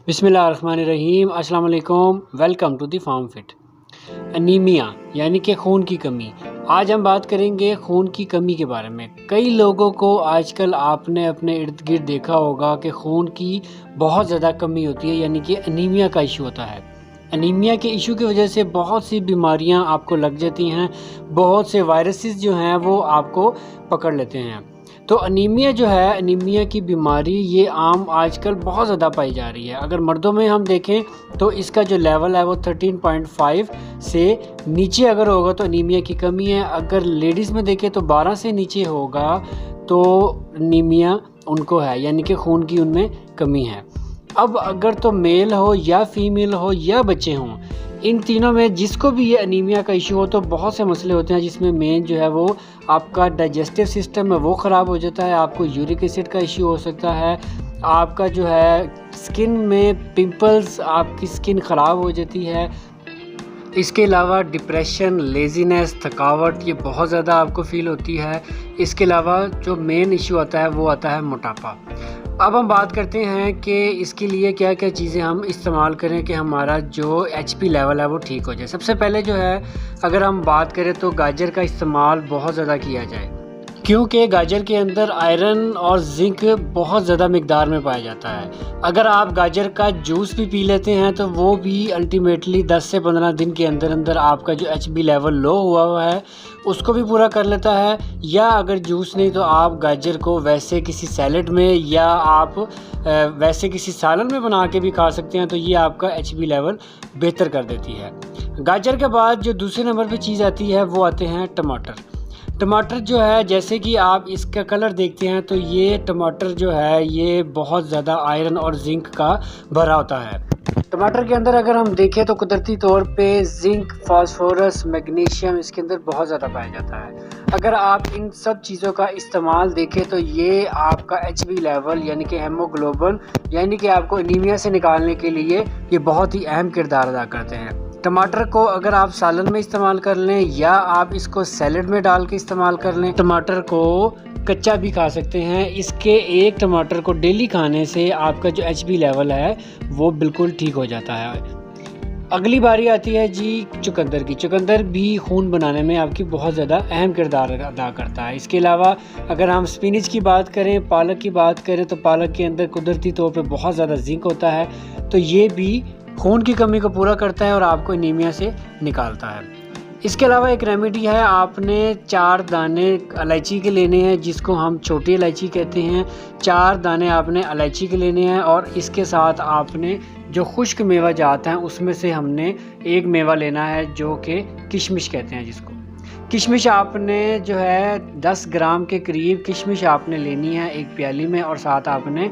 बिस्मिल्लाहिर्रहमानिर्रहीम। अस्सलाम वालेकुम। Welcome to the farm fit. Anaemia यानी कि खून की कमी। आज हम बात करेंगे खून की कमी के बारे में। कई लोगों को आजकल आपने अपने इर्द गिर्द देखा होगा कि खून की बहुत ज़्यादा कमी होती है, यानी कि अनीमिया का इशू होता है। अनीमिया के इशू की वजह से बहुत सी बीमारियां आपको लग जाती हैं, बहुत से वायरसेस जो हैं वो आपको पकड़ लेते हैं। तो अनीमिया जो है, अनीमिया की बीमारी ये आम आजकल बहुत ज़्यादा पाई जा रही है। अगर मर्दों में हम देखें तो इसका जो लेवल है वो 13.5 से नीचे अगर होगा तो अनीमिया की कमी है। अगर लेडीज़ में देखें तो 12 से नीचे होगा तो अनीमिया उनको है, यानी कि खून की उनमें कमी है। अब अगर तो मेल हो या फीमेल हो या बच्चे हों, इन तीनों में जिसको भी ये अनीमिया का इशू हो तो बहुत से मसले होते हैं, जिसमें मेन जो है वो आपका डाइजेस्टिव सिस्टम है वो ख़राब हो जाता है। आपको यूरिक एसिड का इशू हो सकता है। आपका जो है स्किन में पिंपल्स, आपकी स्किन ख़राब हो जाती है। इसके अलावा डिप्रेशन, लेज़ीनेस, थकावट ये बहुत ज़्यादा आपको फ़ील होती है। इसके अलावा जो मेन इशू आता है वो आता है मोटापा। अब हम बात करते हैं कि इसके लिए क्या क्या चीज़ें हम इस्तेमाल करें कि हमारा जो एचपी लेवल है वो ठीक हो जाए। सबसे पहले जो है, अगर हम बात करें तो गाजर का इस्तेमाल बहुत ज़्यादा किया जाए, क्योंकि गाजर के अंदर आयरन और जिंक बहुत ज़्यादा मिकदार में पाया जाता है। अगर आप गाजर का जूस भी पी लेते हैं तो वो भी अल्टीमेटली 10 से 15 दिन के अंदर अंदर आपका जो एचबी लेवल लो हुआ है उसको भी पूरा कर लेता है। या अगर जूस नहीं तो आप गाजर को वैसे किसी सैलेड में या आप वैसे किसी सालन में बना के भी खा सकते हैं, तो ये आपका एचबी लेवल बेहतर कर देती है। गाजर के बाद जो दूसरे नंबर पे चीज़ आती है वो आते हैं टमाटर। टमाटर जो है, जैसे कि आप इसका कलर देखते हैं तो ये टमाटर जो है ये बहुत ज़्यादा आयरन और जिंक का भरा होता है। टमाटर के अंदर अगर हम देखें तो कुदरती तौर पे जिंक, फास्फोरस, मैग्नीशियम इसके अंदर बहुत ज़्यादा पाया जाता है। अगर आप इन सब चीज़ों का इस्तेमाल देखें तो ये आपका एचबी लेवल यानी कि हेमोग्लोबिन यानी कि आपको एनीमिया से निकालने के लिए ये बहुत ही अहम किरदार अदा करते हैं। टमाटर को अगर आप सालन में इस्तेमाल कर लें या आप इसको सैलेड में डाल के इस्तेमाल कर लें, टमाटर को कच्चा भी खा सकते हैं। इसके एक टमाटर को डेली खाने से आपका जो एचबी लेवल है वो बिल्कुल ठीक हो जाता है। अगली बारी आती है जी चुकंदर की। चुकंदर भी खून बनाने में आपकी बहुत ज़्यादा अहम किरदार अदा करता है। इसके अलावा अगर हम स्पिनच की बात करें, पालक की बात करें, तो पालक के अंदर कुदरती तौर पे बहुत ज़्यादा जिंक होता है, तो ये भी खून की कमी को पूरा करता है और आपको एनीमिया से निकालता है। इसके अलावा एक रेमेडी है, आपने 4 दाने इलायची के लेने हैं, जिसको हम छोटी इलायची कहते हैं। 4 दाने आपने इलायची के लेने हैं और इसके साथ आपने जो खुश्क मेवा जाता है उसमें से हमने एक मेवा लेना है जो कि किशमिश कहते हैं जिसको। किशमिश आपने जो है 10 ग्राम के करीब किशमिश आपने लेनी है एक प्याली में, और साथ आपने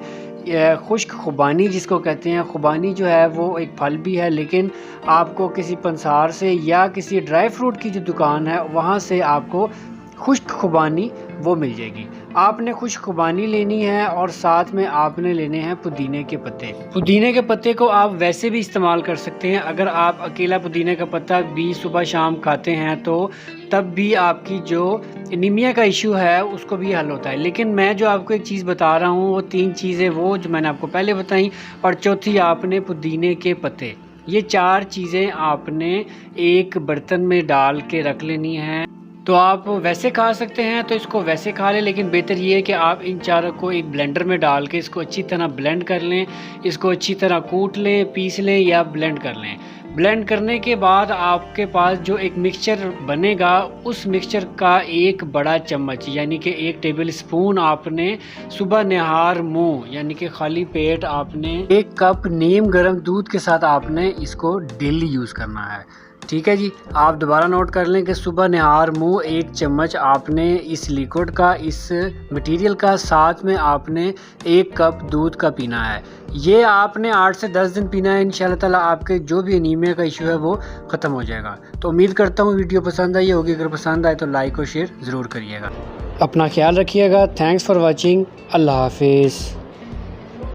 खुश्क खुबानी जिसको कहते हैं। खुबानी जो है वो एक फल भी है, लेकिन आपको किसी पंसार से या किसी ड्राई फ्रूट की जो दुकान है वहाँ से आपको खुश्क खुबानी वो मिल जाएगी। आपने खुश्क खुबानी लेनी है और साथ में आपने लेने हैं पुदीने के पत्ते। पुदीने के पत्ते को आप वैसे भी इस्तेमाल कर सकते हैं। अगर आप अकेला पुदीने का पत्ता भी सुबह शाम खाते हैं तो तब भी आपकी जो एनीमिया का इशू है उसको भी हल होता है। लेकिन मैं जो आपको एक चीज़ बता रहा हूँ वो 3 चीज़ें वो जो मैंने आपको पहले बताई, और चौथी आपने पुदीने के पत्ते। ये 4 चीज़ें आपने एक बर्तन में डाल के रख लेनी है। तो आप वैसे खा सकते हैं तो इसको वैसे खा लें, लेकिन बेहतर ये है कि आप इन चारों को एक ब्लेंडर में डाल के इसको अच्छी तरह ब्लेंड कर लें, इसको अच्छी तरह कूट लें, पीस लें या ब्लेंड कर लें। ब्लेंड करने के बाद आपके पास जो एक मिक्सचर बनेगा, उस मिक्सचर का एक बड़ा चम्मच यानी कि 1 टेबल स्पून आपने सुबह निहार मुंह यानी कि खाली पेट आपने 1 कप नीम गर्म दूध के साथ आपने इसको डेली यूज़ करना है। ठीक है जी, आप दोबारा नोट कर लें कि सुबह निहार मुंह 1 चम्मच आपने इस लिक्विड का, इस मटेरियल का, साथ में आपने 1 कप दूध का पीना है। ये आपने 8 से 10 दिन पीना है। इंशाल्लाह ताला आपके जो भी एनीमिया का इशू है वो ख़त्म हो जाएगा। तो उम्मीद करता हूँ वीडियो पसंद आई होगी। अगर पसंद आए तो लाइक और शेयर ज़रूर करिएगा। अपना ख्याल रखिएगा। Thanks for watching. अल्लाह हाफिज़।